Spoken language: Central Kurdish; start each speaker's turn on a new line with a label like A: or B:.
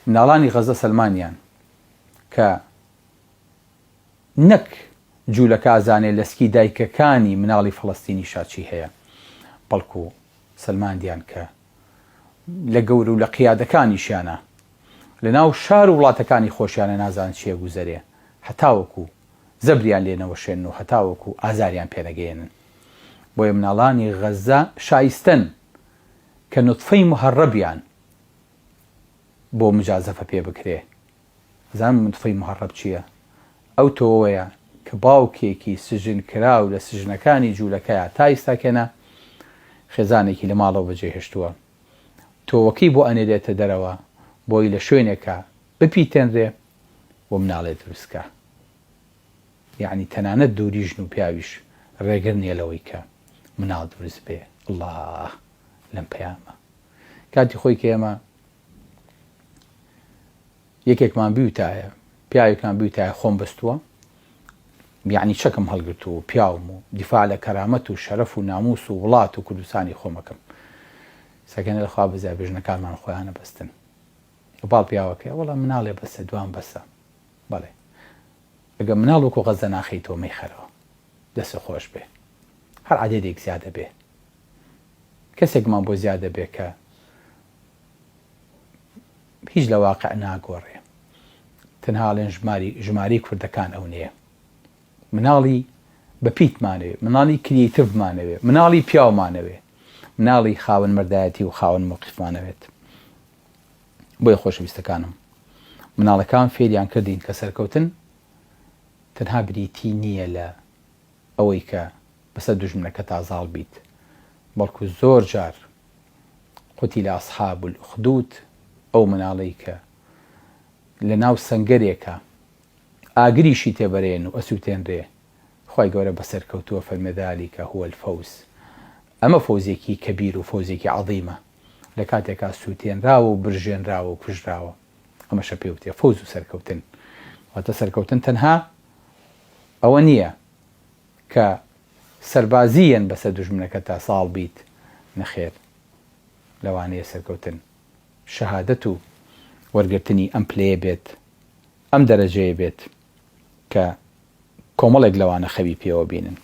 A: مناڵانی غەزە سەلمانیان کە نەک جوولەکە ئازانێ لەسکی دایکەکانی مناڵی فەڵەستینی شاچی هەیە، بەڵکو سەلماندیان کە لە گەور و لە قیادەکانیشیانە لە ناو شار و وڵاتەکانی خۆشیانە نازان چیە گوزەرێ، هەتاوەکو زەبریان لێنەوەشێن و هەتاوەکو ئازاریان پێنەگەێنن. بۆیە مناڵانی غەزە شایستن کە نوتفەی مهەڕەبیان بۆ مجازەفە پێ بکرێ. زانم نوتفەی مهەڕەب چییە؟ ئەو تۆوەیە کە باوکێکی سژن کراو لە سژنەکانی جوولەکەیە تا ئێستاکەنە خێزانێکی لە ماڵەوە بەجێهێشتووە، تۆوەکەی بۆ ئەنێرێتە دەرەوە بۆی لە شوێنێکە بپیتێنرێ بۆ مناڵێ دروستکە. یعنی تەنانەت دووری ژن و پیاویش ڕێگر نییە لەوەی کە مناڵ دروست بێ. الله لەم پەیامە کاتی خۆی کە ئێمە یەکێکمان بیوتایە، پیاوێکمان بیوتایە خۆم بستووە، یعنی چەکم هەڵگرت و پیاوم و دیفاع لە کەرامەت و شەرەف و ناموس و وڵات و کوردستانی خۆمەکەم. سەکەنە لەخوا بزای بژنەکانمان خۆیانە بەستن. باڵ پیاوەکە وەڵا مناڵێ بەسە دوام بەسە. بەڵێ ئەگە مناڵ وەکو غەزە ناخەیتەوە مەیخەرەوە دەسە خۆش بێ، هەر عەدەدێک زیادە بێ، کەسێکمان بۆ زیادە بێ کە هیچ لە واقع ناگۆڕێ. تەنها ئەڵێن ژماری کوردەکان ئەو نییە. مناڵی بەپیتمانەوێ، مناڵی کریتڤمانەوێ، مناڵی پیاومانەوێ، مناڵی خاوەن مەردایەتی و خاوەن موقیفمانەوێت. بۆیە خۆشەویستەکانم، مناڵەکان فێریان کردین کە سەرکەوتن تەنها بریتی نییە لە ئەوەی کە بەسەر دوژمنەکە تازاڵ بیت، بەڵکو زۆر جار قوتی لە ئەسحاب الأخدود ئەو مناڵەی کە لە ناو سەنگەرێکە ئاگریشی تێبەرێن و ئەسووتێنرێ، خوای گەورە بەسەر کەوتووە فەرمێ ذالک هو الفەوز. ئەمە فەوزێکی کەبیر و فەوزێکی عەظیمە لە کاتێکا سووتێنراوە و برژێنراوە و کوژراوە. ئەمەشە پێ وتێ فەوز و سەرکەوتن. واتە سەرکەوتن تەنها ئەوە نییە کە سەربازیەن بەسەر دوژمنەکە تا ساڵ بیت، نەخێر، لەوانەیە سەرکەوتن شەهادەت و وەرگرتنی ئەم پلەیە بێت، ئەم دەرەجەیە بێت کە کۆمەڵێک لەوانە خەوی پێوە بینن.